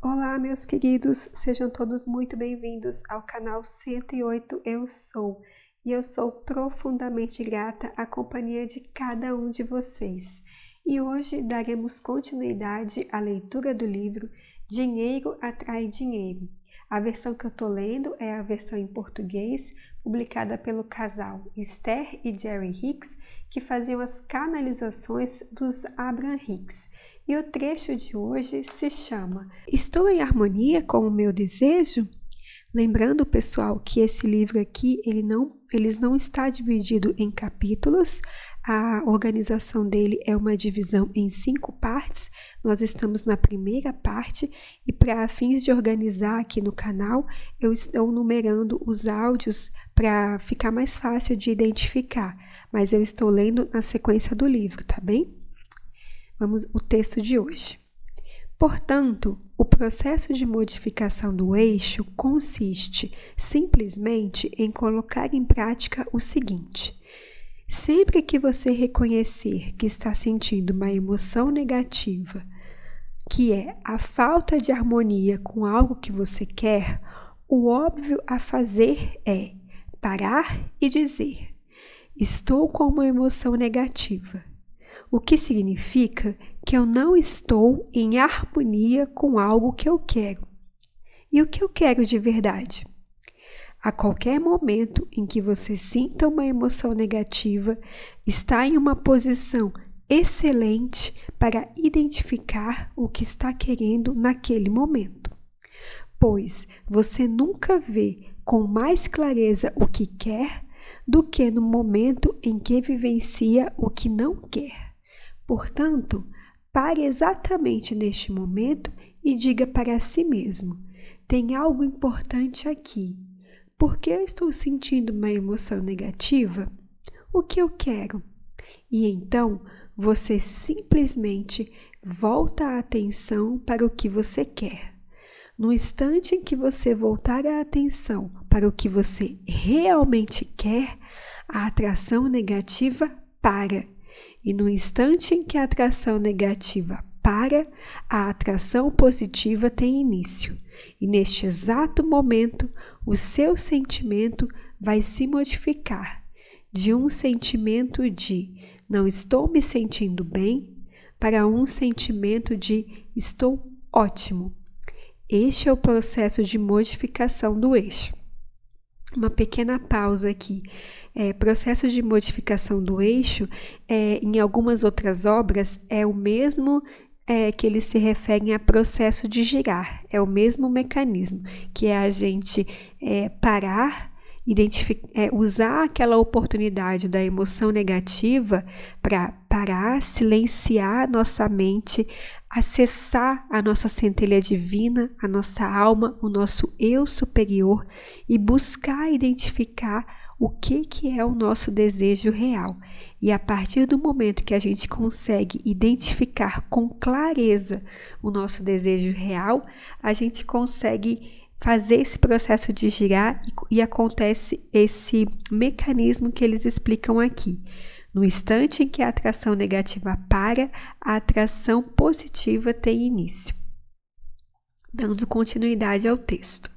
Olá, meus queridos, sejam todos muito bem-vindos ao canal 108 Eu Sou, e eu sou profundamente grata à companhia de cada um de vocês. E hoje daremos continuidade à leitura do livro Dinheiro Atrai Dinheiro. A versão que eu estou lendo é a versão em português, publicada pelo casal Esther e Jerry Hicks, que faziam as canalizações dos Abraham Hicks. E o trecho de hoje se chama Estou em harmonia com o meu desejo? Lembrando, pessoal, que esse livro aqui, ele não está dividido em capítulos. A organização dele é uma divisão em 5 partes. Nós estamos na primeira parte e para fins de organizar aqui no canal, eu estou numerando os áudios para ficar mais fácil de identificar. Mas eu estou lendo na sequência do livro, tá bem? Vamos ao texto de hoje. Portanto, o processo de modificação do eixo consiste simplesmente em colocar em prática o seguinte: sempre que você reconhecer que está sentindo uma emoção negativa, que é a falta de harmonia com algo que você quer, o óbvio a fazer é parar e dizer: estou com uma emoção negativa. O que significa que eu não estou em harmonia com algo que eu quero. E o que eu quero de verdade? A qualquer momento em que você sinta uma emoção negativa, está em uma posição excelente para identificar o que está querendo naquele momento. Pois você nunca vê com mais clareza o que quer do que no momento em que vivencia o que não quer. Portanto, pare exatamente neste momento e diga para si mesmo: tem algo importante aqui. Por que eu estou sentindo uma emoção negativa? O que eu quero? E então, você simplesmente volta a atenção para o que você quer. No instante em que você voltar a atenção para o que você realmente quer, a atração negativa para. E no instante em que a atração negativa para, a atração positiva tem início. E neste exato momento, o seu sentimento vai se modificar de um sentimento de não estou me sentindo bem para um sentimento de estou ótimo. Este é o processo de modificação do eixo. Uma pequena pausa aqui. Processo de modificação do eixo, em algumas outras obras, é o mesmo que eles se referem a processo de girar. É o mesmo mecanismo, que é a gente parar, usar aquela oportunidade da emoção negativa para parar, silenciar nossa mente, acessar a nossa centelha divina, a nossa alma, o nosso eu superior e buscar identificar o que é o nosso desejo real. E a partir do momento que a gente consegue identificar com clareza o nosso desejo real, a gente consegue fazer esse processo de girar e acontece esse mecanismo que eles explicam aqui. No instante em que a atração negativa para, a atração positiva tem início. Dando continuidade ao texto.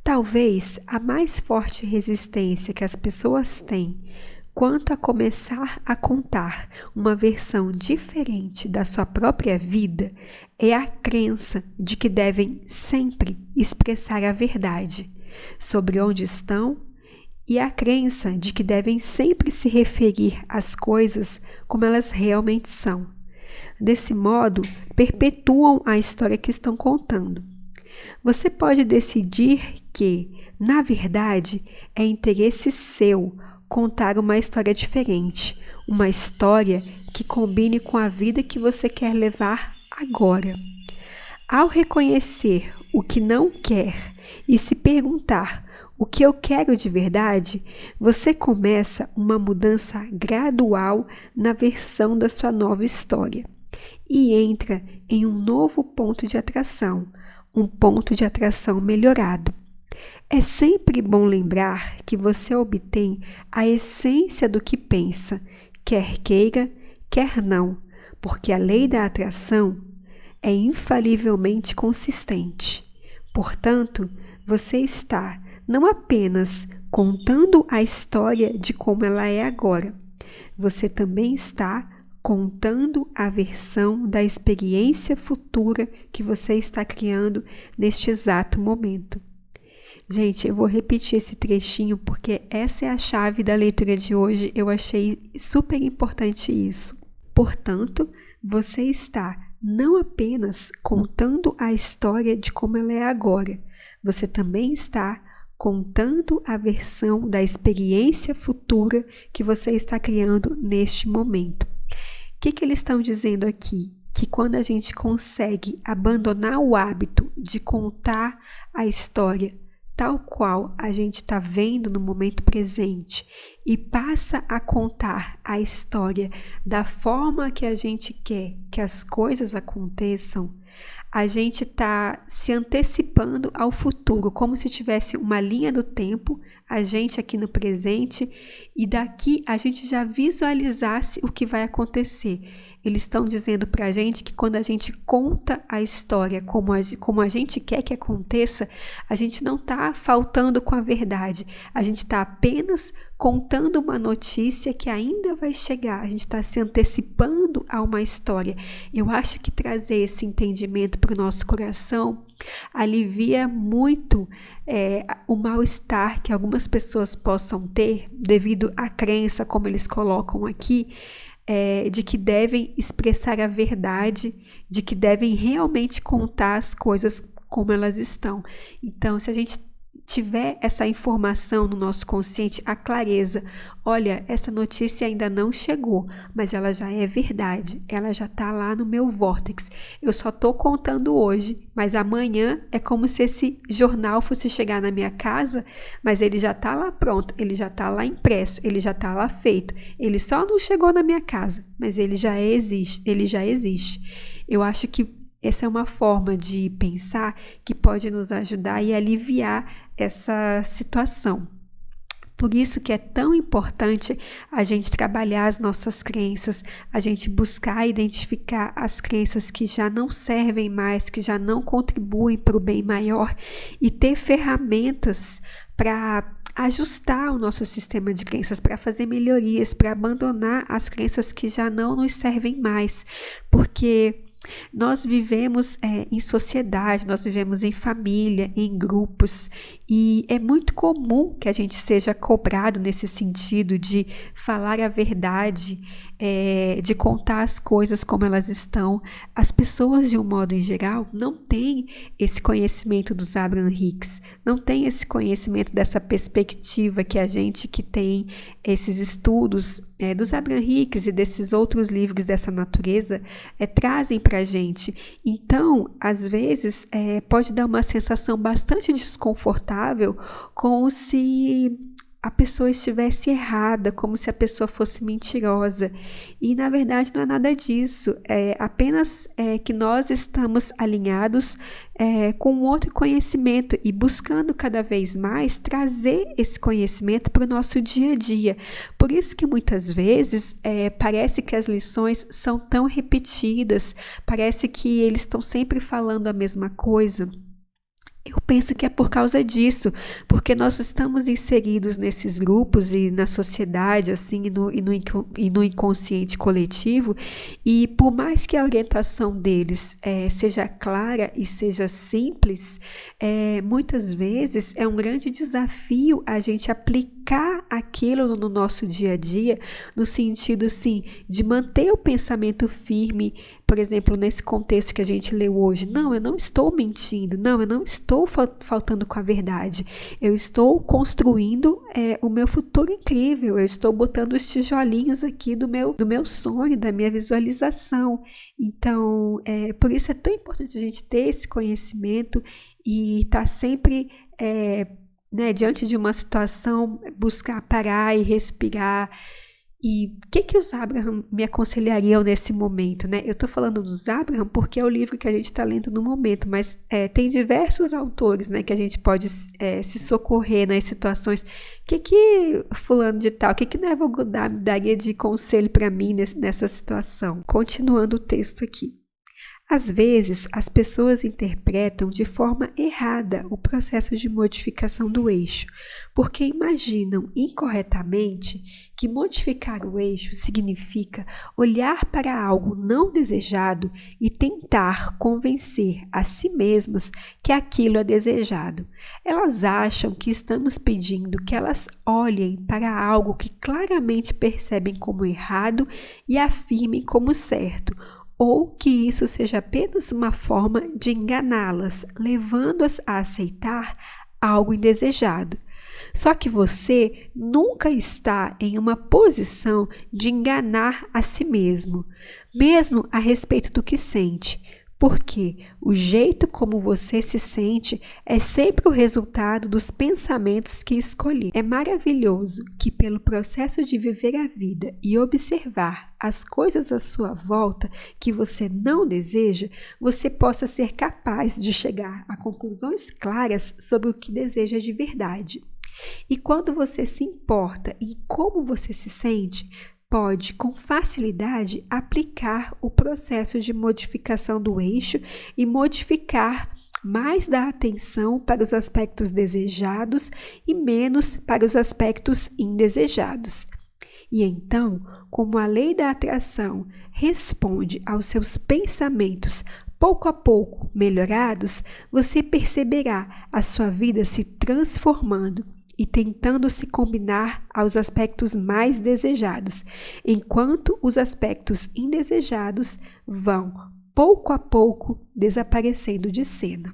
Talvez a mais forte resistência que as pessoas têm quanto a começar a contar uma versão diferente da sua própria vida é a crença de que devem sempre expressar a verdade sobre onde estão e a crença de que devem sempre se referir às coisas como elas realmente são. Desse modo, perpetuam a história que estão contando. Você pode decidir que, na verdade, é interesse seu contar uma história diferente, uma história que combine com a vida que você quer levar agora. Ao reconhecer o que não quer e se perguntar o que eu quero de verdade, você começa uma mudança gradual na versão da sua nova história e entra em um novo ponto de atração, um ponto de atração melhorado. É sempre bom lembrar que você obtém a essência do que pensa, quer queira, quer não, porque a lei da atração é infalivelmente consistente. Portanto, você está não apenas contando a história de como ela é agora, você também está contando a versão da experiência futura que você está criando neste exato momento. Gente, eu vou repetir esse trechinho porque essa é a chave da leitura de hoje. Eu achei super importante isso. Portanto, você está não apenas contando a história de como ela é agora, você também está contando a versão da experiência futura que você está criando neste momento. O que eles estão dizendo aqui? Que quando a gente consegue abandonar o hábito de contar a história tal qual a gente está vendo no momento presente e passa a contar a história da forma que a gente quer que as coisas aconteçam, a gente está se antecipando ao futuro, como se tivesse uma linha do tempo, a gente aqui no presente, e daqui a gente já visualizasse o que vai acontecer. Eles estão dizendo para a gente que quando a gente conta a história como a gente quer que aconteça, a gente não está faltando com a verdade, a gente está apenas contando uma notícia que ainda vai chegar, a gente está se antecipando a uma história. Eu acho que trazer esse entendimento para o nosso coração alivia muito o mal-estar que algumas pessoas possam ter devido à crença, como eles colocam aqui, de que devem expressar a verdade, de que devem realmente contar as coisas como elas estão. Então, se a gente tiver essa informação no nosso consciente, a clareza, olha, essa notícia ainda não chegou, mas ela já é verdade, ela já está lá no meu vórtex. Eu só estou contando hoje, mas amanhã é como se esse jornal fosse chegar na minha casa, mas ele já está lá pronto, ele já está lá impresso, ele já está lá feito. Ele só não chegou na minha casa, mas ele já existe, Eu acho que essa é uma forma de pensar que pode nos ajudar e aliviar essa situação. Por isso que é tão importante a gente trabalhar as nossas crenças, a gente buscar identificar as crenças que já não servem mais, que já não contribuem para o bem maior e ter ferramentas para ajustar o nosso sistema de crenças, para fazer melhorias, para abandonar as crenças que já não nos servem mais, porque nós vivemos em sociedade, nós vivemos em família, em grupos, e é muito comum que a gente seja cobrado nesse sentido de falar a verdade, de contar as coisas como elas estão. As pessoas, de um modo em geral, não têm esse conhecimento dos Abraham Hicks, não têm esse conhecimento dessa perspectiva que a gente que tem esses estudos dos Abraham Hicks e desses outros livros dessa natureza trazem para a gente. Então, às vezes, pode dar uma sensação bastante desconfortável, como se a pessoa estivesse errada, como se a pessoa fosse mentirosa. E, na verdade, não é nada disso. É apenas que nós estamos alinhados com outro conhecimento e buscando cada vez mais trazer esse conhecimento para o nosso dia a dia. Por isso que muitas vezes parece que as lições são tão repetidas, parece que eles estão sempre falando a mesma coisa. Eu penso que é por causa disso, porque nós estamos inseridos nesses grupos e na sociedade, assim, e no inconsciente coletivo, e por mais que a orientação deles seja clara e seja simples, muitas vezes é um grande desafio a gente aplicar aquilo no nosso dia a dia, no sentido, assim, de manter o pensamento firme. Por exemplo, nesse contexto que a gente leu hoje, não, eu não estou mentindo, não, eu não estou faltando com a verdade, eu estou construindo o meu futuro incrível, eu estou botando os tijolinhos aqui do meu sonho, da minha visualização. Então, por isso é tão importante a gente ter esse conhecimento e estar sempre diante de uma situação, buscar parar e respirar. E o que os Abraham me aconselhariam nesse momento, né? Eu estou falando dos Abraham porque é o livro que a gente está lendo no momento, mas tem diversos autores, né, que a gente pode se socorrer nas situações. O que fulano de tal, o que Neville Goddard daria de conselho para mim nessa situação? Continuando o texto aqui. Às vezes, as pessoas interpretam de forma errada o processo de modificação do eixo, porque imaginam incorretamente que modificar o eixo significa olhar para algo não desejado e tentar convencer a si mesmas que aquilo é desejado. Elas acham que estamos pedindo que elas olhem para algo que claramente percebem como errado e afirmem como certo, ou que isso seja apenas uma forma de enganá-las, levando-as a aceitar algo indesejado. Só que você nunca está em uma posição de enganar a si mesmo a respeito do que sente, porque o jeito como você se sente é sempre o resultado dos pensamentos que escolhi. É maravilhoso que, pelo processo de viver a vida e observar as coisas à sua volta que você não deseja, você possa ser capaz de chegar a conclusões claras sobre o que deseja de verdade. E quando você se importa em como você se sente, pode com facilidade aplicar o processo de modificação do eixo e modificar mais da atenção para os aspectos desejados e menos para os aspectos indesejados. E então, como a lei da atração responde aos seus pensamentos pouco a pouco melhorados, você perceberá a sua vida se transformando e tentando se combinar aos aspectos mais desejados, enquanto os aspectos indesejados vão, pouco a pouco, desaparecendo de cena.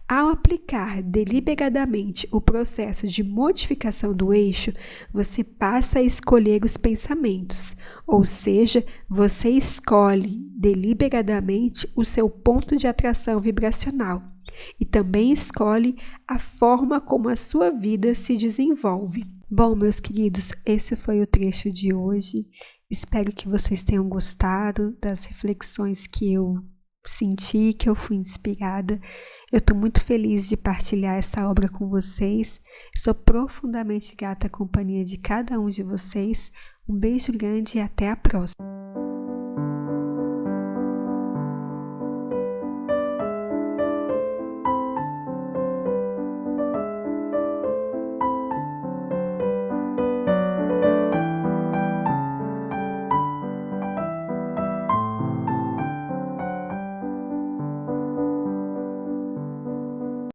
Ao aplicar deliberadamente o processo de modificação do eixo, você passa a escolher os pensamentos, ou seja, você escolhe deliberadamente o seu ponto de atração vibracional. E também escolhe a forma como a sua vida se desenvolve. Bom, meus queridos, esse foi o trecho de hoje. Espero que vocês tenham gostado das reflexões que eu senti, que eu fui inspirada. Eu estou muito feliz de partilhar essa obra com vocês. Sou profundamente grata à companhia de cada um de vocês. Um beijo grande e até a próxima.